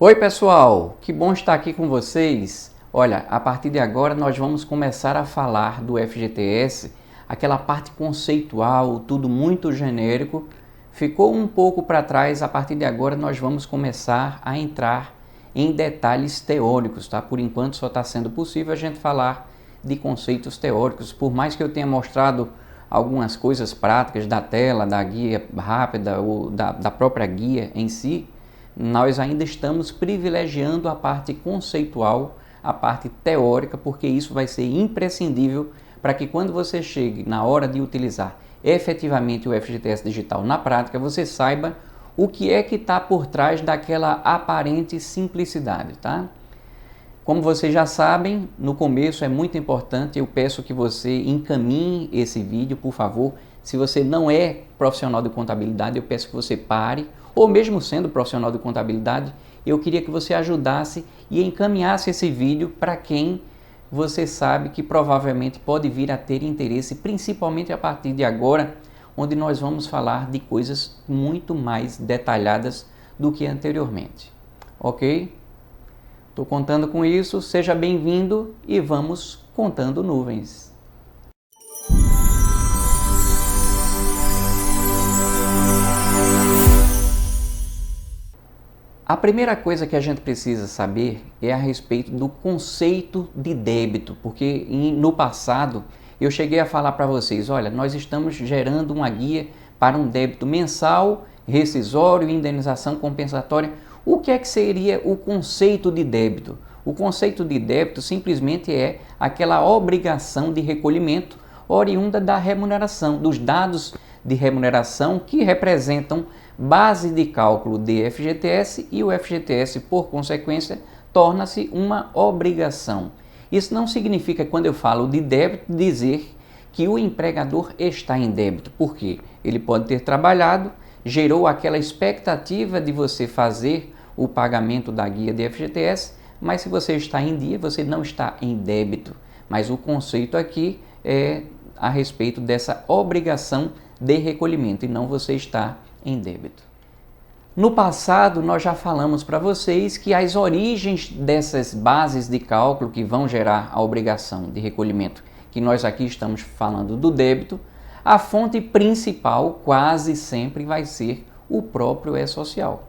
Oi pessoal, que bom estar aqui com vocês. Olha, a partir de agora nós vamos começar a falar do FGTS, aquela parte conceitual, tudo muito genérico, ficou um pouco para trás. A partir de agora nós vamos começar a entrar em detalhes teóricos, tá? Por enquanto só está sendo possível a gente falar de conceitos teóricos, por mais que eu tenha mostrado algumas coisas práticas da tela, da guia rápida ou da própria guia em si, nós ainda estamos privilegiando a parte conceitual, a parte teórica, porque isso vai ser imprescindível para que quando você chegue na hora de utilizar efetivamente o FGTS digital na prática, você saiba o que é que está por trás daquela aparente simplicidade, tá? Como vocês já sabem, no começo é muito importante, eu peço que você encaminhe esse vídeo, por favor. Se você não é profissional de contabilidade, eu peço que você pare, ou mesmo sendo profissional de contabilidade, eu queria que você ajudasse e encaminhasse esse vídeo para quem você sabe que provavelmente pode vir a ter interesse, principalmente a partir de agora, onde nós vamos falar de coisas muito mais detalhadas do que anteriormente. Ok? Estou contando com isso, seja bem-vindo e vamos contando nuvens. A primeira coisa que a gente precisa saber é a respeito do conceito de débito, porque no passado eu cheguei a falar para vocês, olha, nós estamos gerando uma guia para um débito mensal, rescisório e indenização compensatória. O que é que seria o conceito de débito? O conceito de débito simplesmente é aquela obrigação de recolhimento oriunda da remuneração, dos dados de remuneração que representam base de cálculo de FGTS, e o FGTS, por consequência, torna-se uma obrigação. Isso não significa, quando eu falo de débito, dizer que o empregador está em débito, porque ele pode ter trabalhado, gerou aquela expectativa de você fazer o pagamento da guia de FGTS, mas se você está em dia, você não está em débito. Mas o conceito aqui é a respeito dessa obrigação de recolhimento e não você está em débito. No passado, nós já falamos para vocês que as origens dessas bases de cálculo que vão gerar a obrigação de recolhimento, que nós aqui estamos falando do débito, a fonte principal quase sempre vai ser o próprio E-Social.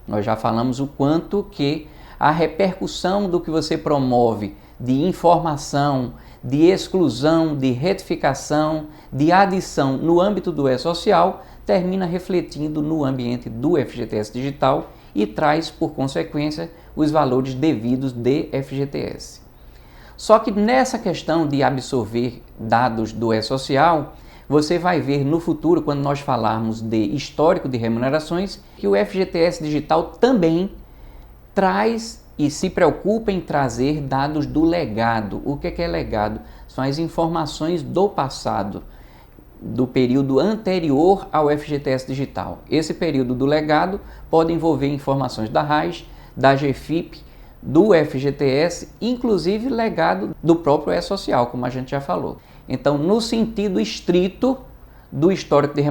Nós já falamos o quanto que a repercussão do que você promove de informação, de exclusão, de retificação, de adição no âmbito do E-Social termina refletindo no ambiente do FGTS digital e traz, por consequência, os valores devidos de FGTS. Só que nessa questão de absorver dados do E-Social, você vai ver no futuro, quando nós falarmos de histórico de remunerações, que o FGTS digital também traz e se preocupa em trazer dados do legado. O que é legado? São as informações do passado, do período anterior ao FGTS digital. Esse período do legado pode envolver informações da RAIS, da GFIP, do FGTS, inclusive legado do próprio E-Social, como a gente já falou. Então, no sentido estrito do histórico de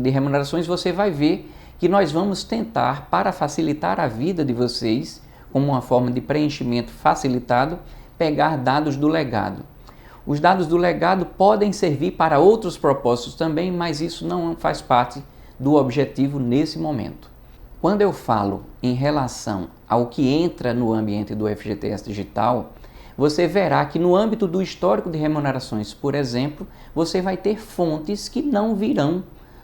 remunerações, você vai ver que nós vamos tentar, para facilitar a vida de vocês, como uma forma de preenchimento facilitado, pegar dados do legado. Os dados do legado podem servir para outros propósitos também, mas isso não faz parte do objetivo nesse momento. Quando eu falo em relação ao que entra no ambiente do FGTS digital, você verá que no âmbito do histórico de remunerações, por exemplo, você vai ter fontes que não virão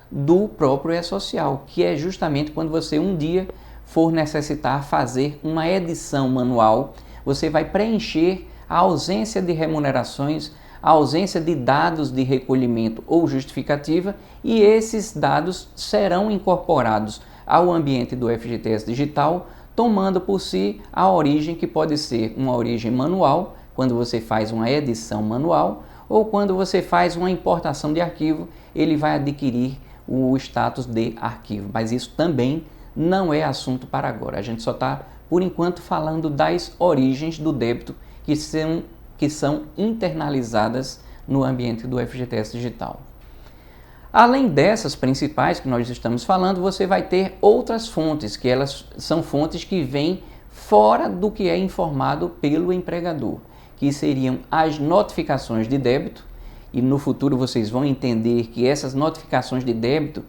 do próprio E-Social, que é justamente quando você um dia for necessitar fazer uma edição manual, você vai preencher a ausência de remunerações, a ausência de dados de recolhimento ou justificativa, e esses dados serão incorporados ao ambiente do FGTS digital, tomando por si a origem que pode ser uma origem manual, quando você faz uma edição manual, ou quando você faz uma importação de arquivo, ele vai adquirir o status de arquivo, mas isso também não é assunto para agora. A gente só está, por enquanto, falando das origens do débito que são internalizadas no ambiente do FGTS digital. Além dessas principais que nós estamos falando, você vai ter outras fontes, que elas são fontes que vêm fora do que é informado pelo empregador, que seriam as notificações de débito, e no futuro vocês vão entender que essas notificações de débito,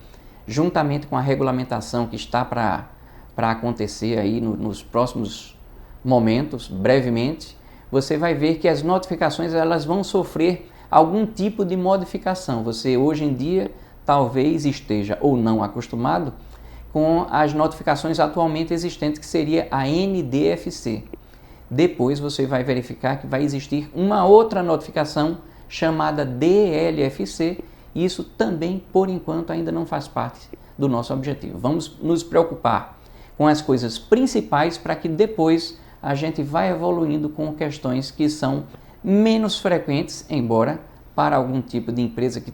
juntamente com a regulamentação que está para acontecer aí nos próximos momentos, brevemente, você vai ver que as notificações elas vão sofrer algum tipo de modificação. Você hoje em dia talvez esteja ou não acostumado com as notificações atualmente existentes, que seria a NDFC. Depois você vai verificar que vai existir uma outra notificação chamada DLFC, e isso também, por enquanto, ainda não faz parte do nosso objetivo. Vamos nos preocupar com as coisas principais para que depois a gente vá evoluindo com questões que são menos frequentes, embora para algum tipo de empresa que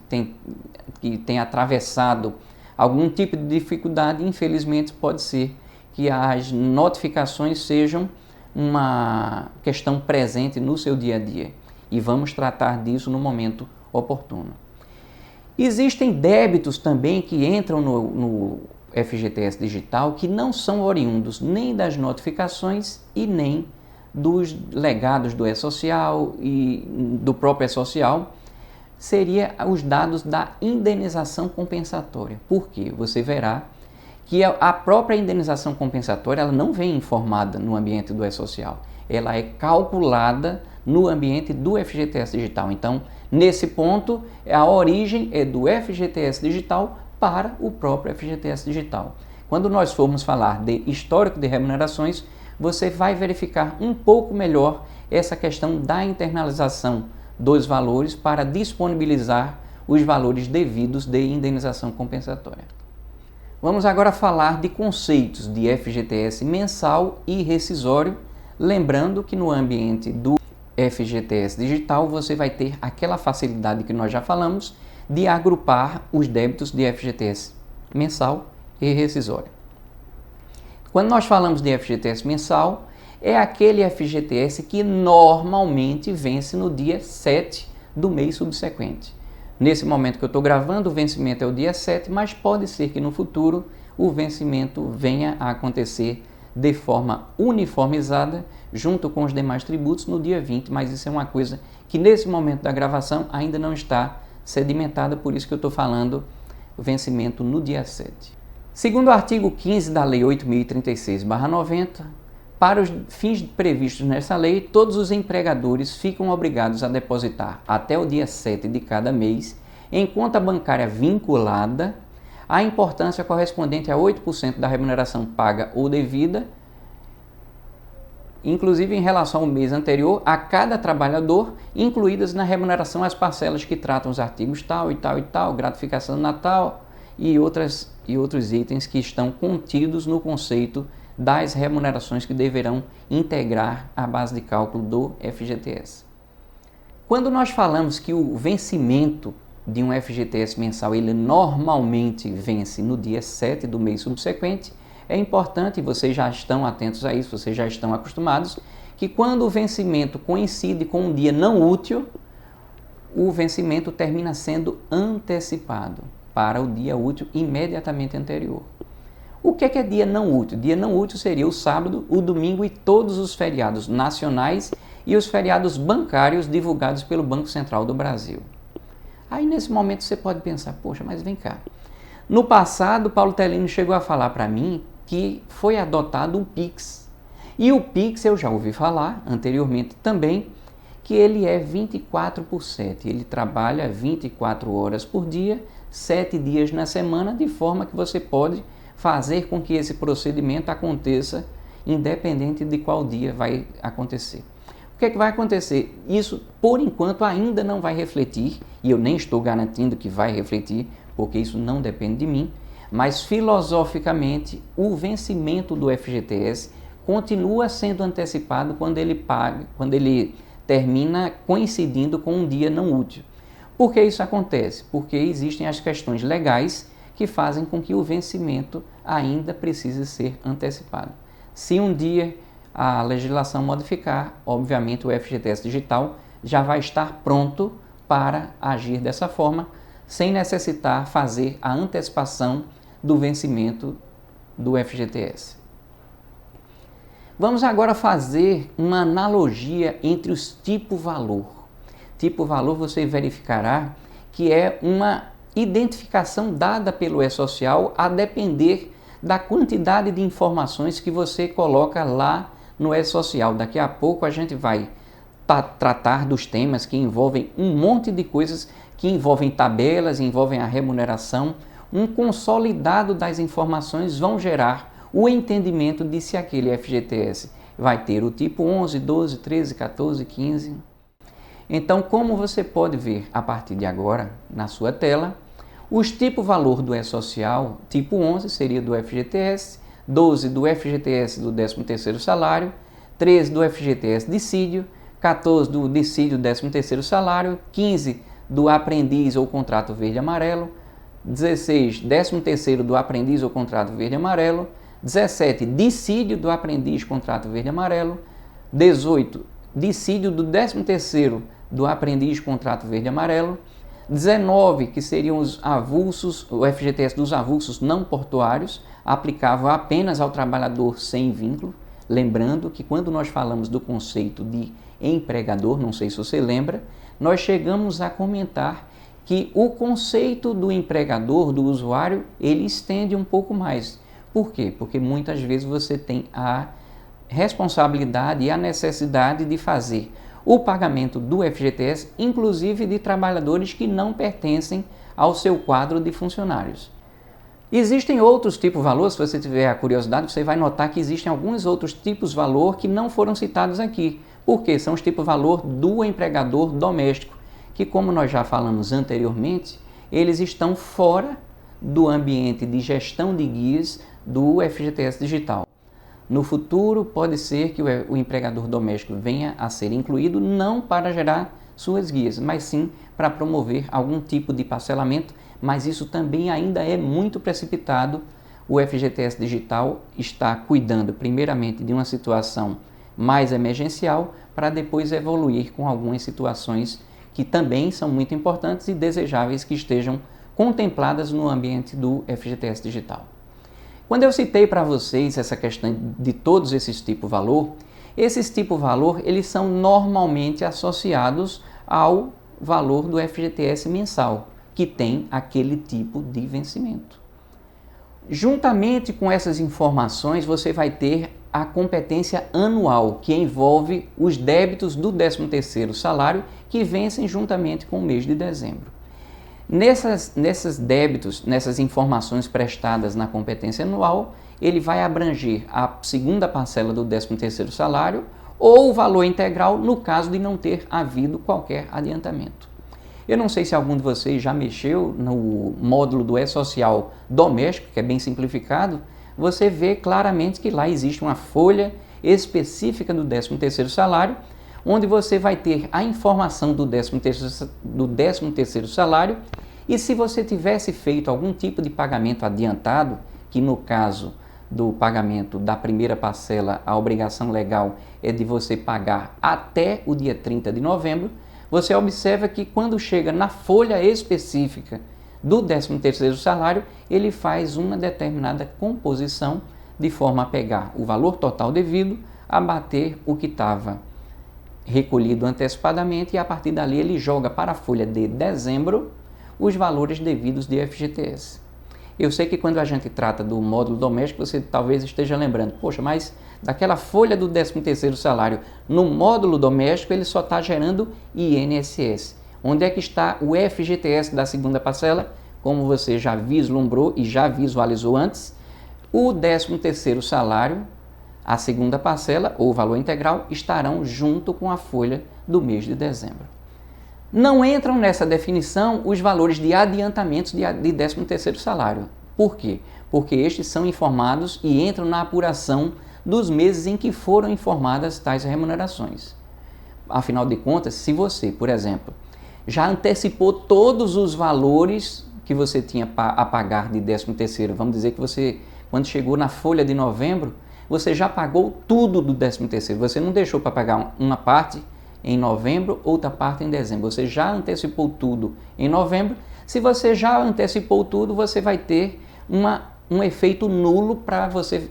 tem atravessado algum tipo de dificuldade, infelizmente pode ser que as notificações sejam uma questão presente no seu dia a dia. E vamos tratar disso no momento oportuno. Existem débitos também que entram no FGTS Digital que não são oriundos nem das notificações e nem dos legados do E-Social e do próprio E-Social, seria os dados da indenização compensatória. Por quê? Você verá que a própria indenização compensatória ela não vem informada no ambiente do E-Social, ela é calculada no ambiente do FGTS Digital. Então, nesse ponto, a origem é do FGTS Digital para o próprio FGTS Digital. Quando nós formos falar de histórico de remunerações, você vai verificar um pouco melhor essa questão da internalização dos valores para disponibilizar os valores devidos de indenização compensatória. Vamos agora falar de conceitos de FGTS mensal e rescisório, lembrando que no ambiente do FGTS Digital você vai ter aquela facilidade que nós já falamos de agrupar os débitos de FGTS mensal e rescisório. Quando nós falamos de FGTS mensal, é aquele FGTS que normalmente vence no dia 7 do mês subsequente. Nesse momento que eu estou gravando, o vencimento é o dia 7, mas pode ser que no futuro o vencimento venha a acontecer de forma uniformizada junto com os demais tributos no dia 20, mas isso é uma coisa que nesse momento da gravação ainda não está sedimentada, por isso que eu estou falando o vencimento no dia 7. Segundo o artigo 15 da Lei 8.036/90, para os fins previstos nessa lei, todos os empregadores ficam obrigados a depositar até o dia 7 de cada mês, em conta bancária vinculada, a importância correspondente a 8% da remuneração paga ou devida, inclusive em relação ao mês anterior, a cada trabalhador, incluídas na remuneração as parcelas que tratam os artigos tal e tal e tal, gratificação de Natal e outros itens que estão contidos no conceito das remunerações que deverão integrar a base de cálculo do FGTS. Quando nós falamos que o vencimento de um FGTS mensal, ele normalmente vence no dia 7 do mês subsequente, é importante, e vocês já estão atentos a isso, vocês já estão acostumados, que quando o vencimento coincide com um dia não útil, o vencimento termina sendo antecipado para o dia útil imediatamente anterior. O que é dia não útil? Dia não útil seria o sábado, o domingo e todos os feriados nacionais e os feriados bancários divulgados pelo Banco Central do Brasil. Aí nesse momento você pode pensar, poxa, mas vem cá. No passado, Paulo Tellino chegou a falar para mim que foi adotado o Pix. E o Pix eu já ouvi falar anteriormente também, que ele é 24/7. Ele trabalha 24 horas por dia, 7 dias na semana, de forma que você pode fazer com que esse procedimento aconteça independente de qual dia vai acontecer. O que é que vai acontecer? Isso, por enquanto, ainda não vai refletir, e eu nem estou garantindo que vai refletir, porque isso não depende de mim, mas filosoficamente o vencimento do FGTS continua sendo antecipado quando ele termina coincidindo com um dia não útil. Por que isso acontece? Porque existem as questões legais que fazem com que o vencimento ainda precise ser antecipado. Se um dia a legislação modificar, obviamente o FGTS Digital já vai estar pronto para agir dessa forma, sem necessitar fazer a antecipação do vencimento do FGTS. Vamos agora fazer uma analogia entre os tipo-valor. Tipo-valor você verificará que é uma identificação dada pelo E-Social a depender da quantidade de informações que você coloca lá no E-Social. Daqui a pouco a gente vai tratar dos temas que envolvem um monte de coisas, que envolvem tabelas, envolvem a remuneração. Um consolidado das informações vão gerar o entendimento de se aquele FGTS vai ter o tipo 11, 12, 13, 14, 15. Então, como você pode ver a partir de agora na sua tela, os tipo-valor do E-Social, tipo 11 seria do FGTS, 12 do FGTS do 13º salário, 13 do FGTS dissídio, 14 do dissídio do 13º salário, 15 do aprendiz ou contrato verde-amarelo, 16 13º do aprendiz ou contrato verde-amarelo, 17 dissídio do aprendiz contrato verde-amarelo, 18 dissídio do 13º do aprendiz contrato verde-amarelo, 19 que seriam os avulsos, o FGTS dos avulsos não portuários, aplicável apenas ao trabalhador sem vínculo. Lembrando que quando nós falamos do conceito de empregador, não sei se você lembra, nós chegamos a comentar que o conceito do empregador, do usuário, ele estende um pouco mais. Por quê? Porque muitas vezes você tem a responsabilidade e a necessidade de fazer o pagamento do FGTS, inclusive de trabalhadores que não pertencem ao seu quadro de funcionários. Existem outros tipos-valor, se você tiver a curiosidade, você vai notar que existem alguns outros tipos-valor que não foram citados aqui. Por quê? São os tipos-valor do empregador doméstico, que, como nós já falamos anteriormente, eles estão fora do ambiente de gestão de guias do FGTS digital. No futuro, pode ser que o empregador doméstico venha a ser incluído não para gerar suas guias, mas sim para promover algum tipo de parcelamento, mas isso também ainda é muito precipitado. O FGTS digital está cuidando primeiramente de uma situação mais emergencial para depois evoluir com algumas situações que também são muito importantes e desejáveis que estejam contempladas no ambiente do FGTS digital. Quando eu citei para vocês essa questão de todos esses tipos-valor, esses tipos-valor eles são normalmente associados ao valor do FGTS mensal, que tem aquele tipo de vencimento. Juntamente com essas informações, você vai ter a competência anual, que envolve os débitos do 13º salário, que vencem juntamente com o mês de dezembro. Nesses débitos, nessas informações prestadas na competência anual, ele vai abranger a segunda parcela do 13º salário ou o valor integral no caso de não ter havido qualquer adiantamento. Eu não sei se algum de vocês já mexeu no módulo do E-Social doméstico, que é bem simplificado. Você vê claramente que lá existe uma folha específica do 13º salário, onde você vai ter a informação do 13º salário, e se você tivesse feito algum tipo de pagamento adiantado, que no caso do pagamento da primeira parcela, a obrigação legal é de você pagar até o dia 30 de novembro, você observa que quando chega na folha específica do 13º salário, ele faz uma determinada composição de forma a pegar o valor total devido, abater o que estava recolhido antecipadamente e a partir dali ele joga para a folha de dezembro os valores devidos de FGTS. Eu sei que quando a gente trata do módulo doméstico, você talvez esteja lembrando, poxa, mas daquela folha do 13º salário no módulo doméstico ele só está gerando INSS. Onde é que está o FGTS da segunda parcela? Como você já vislumbrou e já visualizou antes, o 13º salário, a segunda parcela ou valor integral estarão junto com a folha do mês de dezembro. Não entram nessa definição os valores de adiantamentos de 13º salário. Por quê? Porque estes são informados e entram na apuração dos meses em que foram informadas tais remunerações. Afinal de contas, se você, por exemplo, já antecipou todos os valores que você tinha a pagar de 13º, vamos dizer que você, quando chegou na folha de novembro, você já pagou tudo do 13º, você não deixou para pagar uma parte em novembro, outra parte em dezembro, você já antecipou tudo em novembro. Se você já antecipou tudo, você vai ter um efeito nulo para você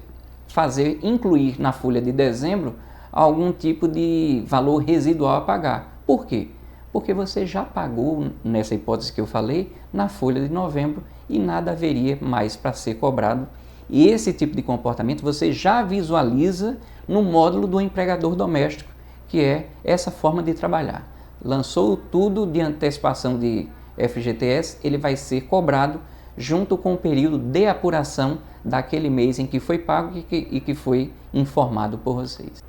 incluir na folha de dezembro algum tipo de valor residual a pagar. Por quê? Porque você já pagou, nessa hipótese que eu falei, na folha de novembro e nada haveria mais para ser cobrado. E esse tipo de comportamento você já visualiza no módulo do empregador doméstico, que é essa forma de trabalhar. Lançou tudo de antecipação de FGTS, ele vai ser cobrado junto com o período de apuração daquele mês em que foi pago e que foi informado por vocês.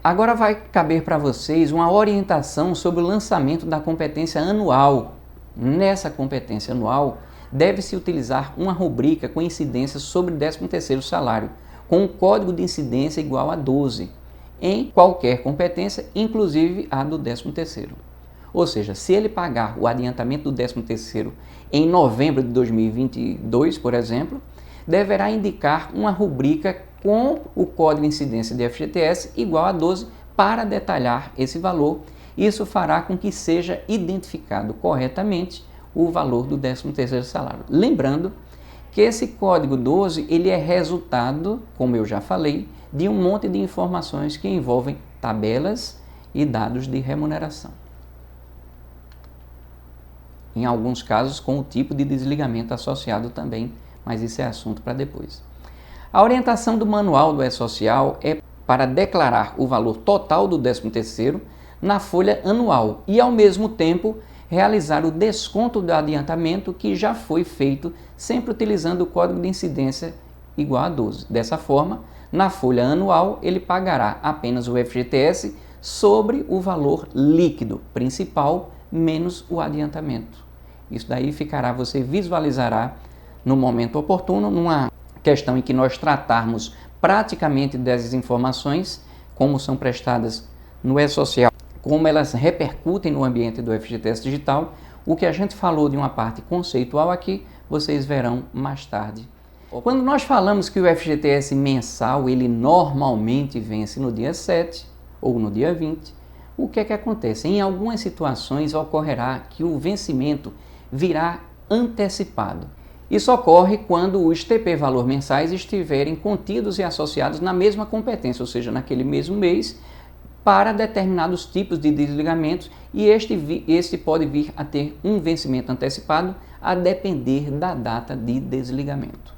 Agora vai caber para vocês uma orientação sobre o lançamento da competência anual. Nessa competência anual, deve-se utilizar uma rubrica com incidência sobre o 13º salário, com um código de incidência igual a 12, em qualquer competência, inclusive a do 13º. Ou seja, se ele pagar o adiantamento do 13º em novembro de 2022, por exemplo, deverá indicar uma rubrica com o código de incidência de FGTS igual a 12 para detalhar esse valor. Isso fará com que seja identificado corretamente o valor do 13º salário. Lembrando que esse código 12 ele é resultado, como eu já falei, de um monte de informações que envolvem tabelas e dados de remuneração. Em alguns casos com o tipo de desligamento associado também, mas isso é assunto para depois. A orientação do manual do E-Social é para declarar o valor total do 13º na folha anual e, ao mesmo tempo, realizar o desconto do adiantamento que já foi feito, sempre utilizando o código de incidência igual a 12. Dessa forma, na folha anual, ele pagará apenas o FGTS sobre o valor líquido principal menos o adiantamento. Isso daí você visualizará no momento oportuno, numa questão em que nós tratarmos praticamente dessas informações, como são prestadas no E-Social, como elas repercutem no ambiente do FGTS Digital. O que a gente falou de uma parte conceitual aqui, vocês verão mais tarde. Quando nós falamos que o FGTS mensal, ele normalmente vence no dia 7 ou no dia 20, o que é que acontece? Em algumas situações ocorrerá que o vencimento virá antecipado. Isso ocorre quando os TP valor mensais estiverem contidos e associados na mesma competência, ou seja, naquele mesmo mês, para determinados tipos de desligamentos, e este pode vir a ter um vencimento antecipado a depender da data de desligamento.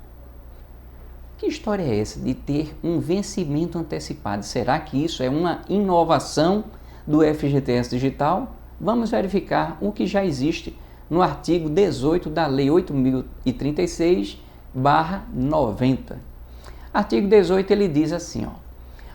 Que história é essa de ter um vencimento antecipado? Será que isso é uma inovação do FGTS Digital? Vamos verificar o que já existe no artigo 18 da Lei 8.036/90. Artigo 18 ele diz assim,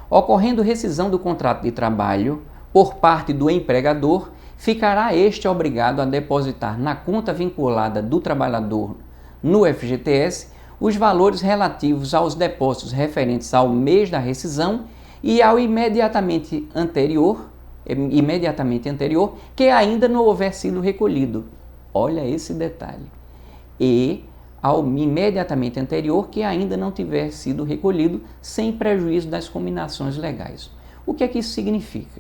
ocorrendo rescisão do contrato de trabalho por parte do empregador, ficará este obrigado a depositar na conta vinculada do trabalhador no FGTS os valores relativos aos depósitos referentes ao mês da rescisão e ao imediatamente anterior, que ainda não houver sido recolhido. Olha esse detalhe. E ao imediatamente anterior que ainda não tiver sido recolhido, sem prejuízo das combinações legais. O que é que isso significa?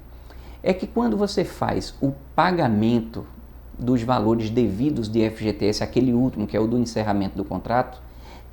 É que quando você faz o pagamento dos valores devidos de FGTS, aquele último que é o do encerramento do contrato,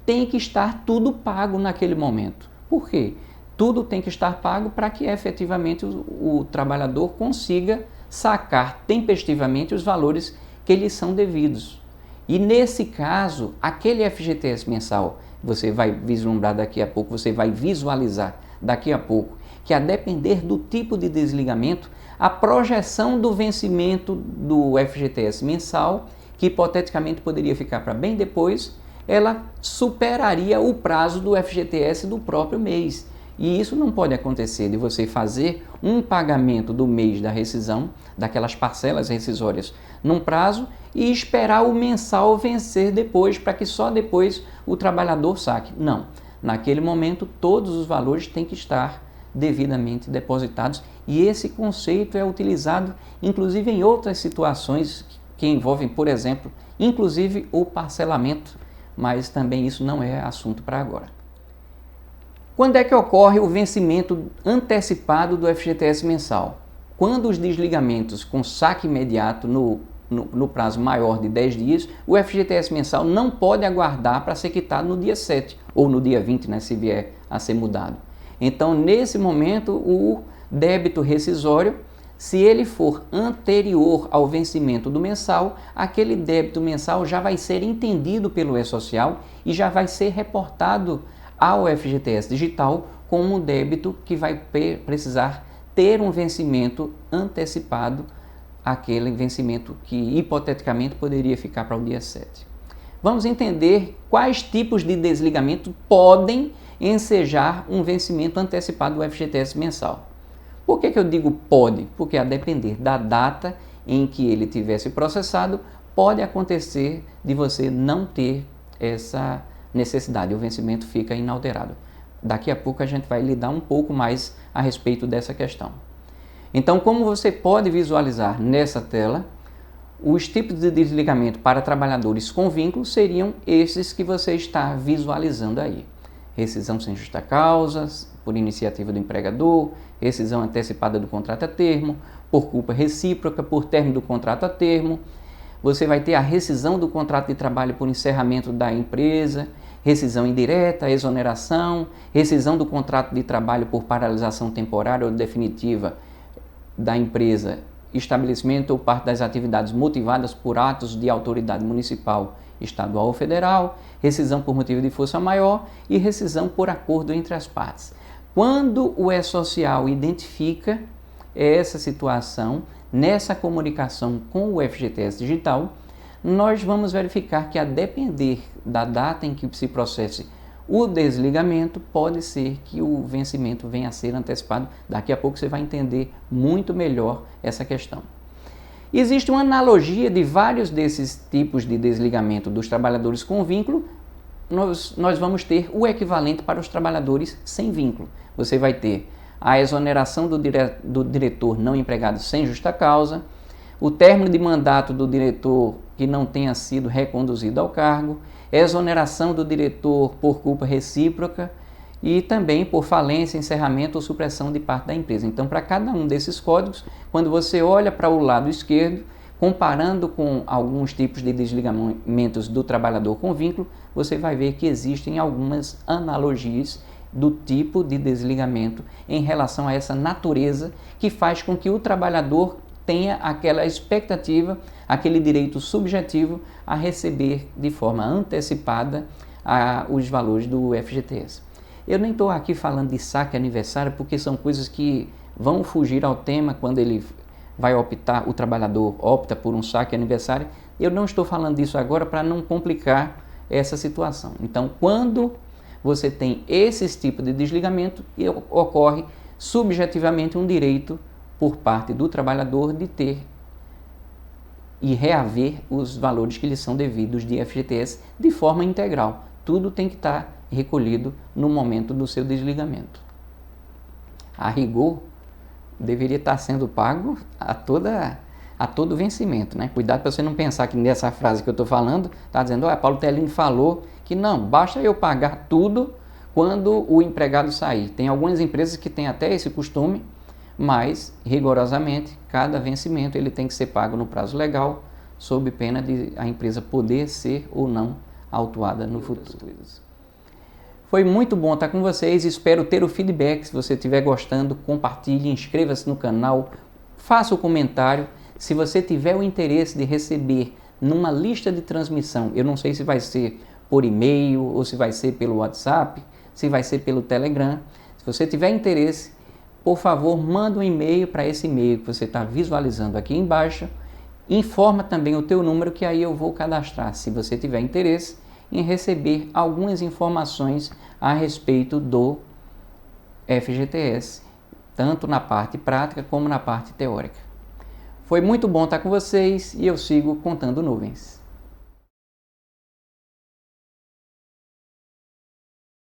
tem que estar tudo pago naquele momento. Por quê? Tudo tem que estar pago para que efetivamente o trabalhador consiga sacar tempestivamente os valores que lhes são devidos. E nesse caso, aquele FGTS mensal, você vai vislumbrar daqui a pouco, você vai visualizar daqui a pouco, que a depender do tipo de desligamento, a projeção do vencimento do FGTS mensal, que hipoteticamente poderia ficar para bem depois, ela superaria o prazo do FGTS do próprio mês. E isso não pode acontecer de você fazer um pagamento do mês da rescisão, daquelas parcelas rescisórias, num prazo e esperar o mensal vencer depois, para que só depois o trabalhador saque. Não. Naquele momento, todos os valores têm que estar devidamente depositados e esse conceito é utilizado inclusive em outras situações que envolvem, por exemplo, inclusive o parcelamento, mas também isso não é assunto para agora. Quando é que ocorre o vencimento antecipado do FGTS mensal? Quando os desligamentos com saque imediato no prazo maior de 10 dias, o FGTS mensal não pode aguardar para ser quitado no dia 7 ou no dia 20, né, se vier a ser mudado. Então, nesse momento, o débito rescisório, se ele for anterior ao vencimento do mensal, aquele débito mensal já vai ser entendido pelo E-Social e já vai ser reportado ao FGTS Digital como um débito que vai precisar ter um vencimento antecipado, aquele vencimento que hipoteticamente poderia ficar para o dia 7. Vamos entender quais tipos de desligamento podem ensejar um vencimento antecipado do FGTS mensal. Por que eu digo pode? Porque a depender da data em que ele tivesse processado, pode acontecer de você não ter essa necessidade, o vencimento fica inalterado. Daqui a pouco a gente vai lidar um pouco mais a respeito dessa questão. Então, como você pode visualizar nessa tela, os tipos de desligamento para trabalhadores com vínculo seriam esses que você está visualizando aí. Rescisão sem justa causa, por iniciativa do empregador, rescisão antecipada do contrato a termo, por culpa recíproca, por término do contrato a termo. Você vai ter a rescisão do contrato de trabalho por encerramento da empresa, rescisão indireta, exoneração, rescisão do contrato de trabalho por paralisação temporária ou definitiva da empresa, estabelecimento ou parte das atividades motivadas por atos de autoridade municipal, estadual ou federal, rescisão por motivo de força maior e rescisão por acordo entre as partes. Quando o E-Social identifica essa situação, nessa comunicação com o FGTS Digital, nós vamos verificar que, a depender da data em que se processe o desligamento, pode ser que o vencimento venha a ser antecipado. Daqui a pouco você vai entender muito melhor essa questão. Existe uma analogia de vários desses tipos de desligamento dos trabalhadores com vínculo. Nós vamos ter o equivalente para os trabalhadores sem vínculo. Você vai ter a exoneração do diretor não empregado sem justa causa, o término de mandato do diretor que não tenha sido reconduzido ao cargo, exoneração do diretor por culpa recíproca e também por falência, encerramento ou supressão de parte da empresa. Então, para cada um desses códigos, quando você olha para o lado esquerdo, comparando com alguns tipos de desligamentos do trabalhador com vínculo, você vai ver que existem algumas analogias do tipo de desligamento em relação a essa natureza que faz com que o trabalhador tenha aquela expectativa, aquele direito subjetivo a receber de forma antecipada os valores do FGTS. Eu nem estou aqui falando de saque aniversário porque são coisas que vão fugir ao tema quando ele vai optar, o trabalhador opta por um saque aniversário. Eu não estou falando disso agora para não complicar essa situação. Então, quando você tem esses tipos de desligamento, ocorre subjetivamente um direito por parte do trabalhador de ter e reaver os valores que lhe são devidos de FGTS de forma integral. Tudo tem que estar recolhido no momento do seu desligamento. A rigor, deveria estar sendo pago a todo vencimento, né? Cuidado para você não pensar que nessa frase que eu estou falando, está dizendo, Paulo Tellini falou que não, basta eu pagar tudo quando o empregado sair. Tem algumas empresas que têm até esse costume, mas, rigorosamente, cada vencimento ele tem que ser pago no prazo legal, sob pena de a empresa poder ser ou não autuada no futuro. Foi muito bom estar com vocês, espero ter o feedback. Se você estiver gostando, compartilhe, inscreva-se no canal, faça o comentário. Se você tiver o interesse de receber numa lista de transmissão, eu não sei se vai ser por e-mail ou se vai ser pelo WhatsApp, se vai ser pelo Telegram. Se você tiver interesse, por favor, manda um e-mail para esse e-mail que você está visualizando aqui embaixo. Informa também o teu número que aí eu vou cadastrar, se você tiver interesse em receber algumas informações a respeito do FGTS, tanto na parte prática como na parte teórica. Foi muito bom estar com vocês e eu sigo contando nuvens.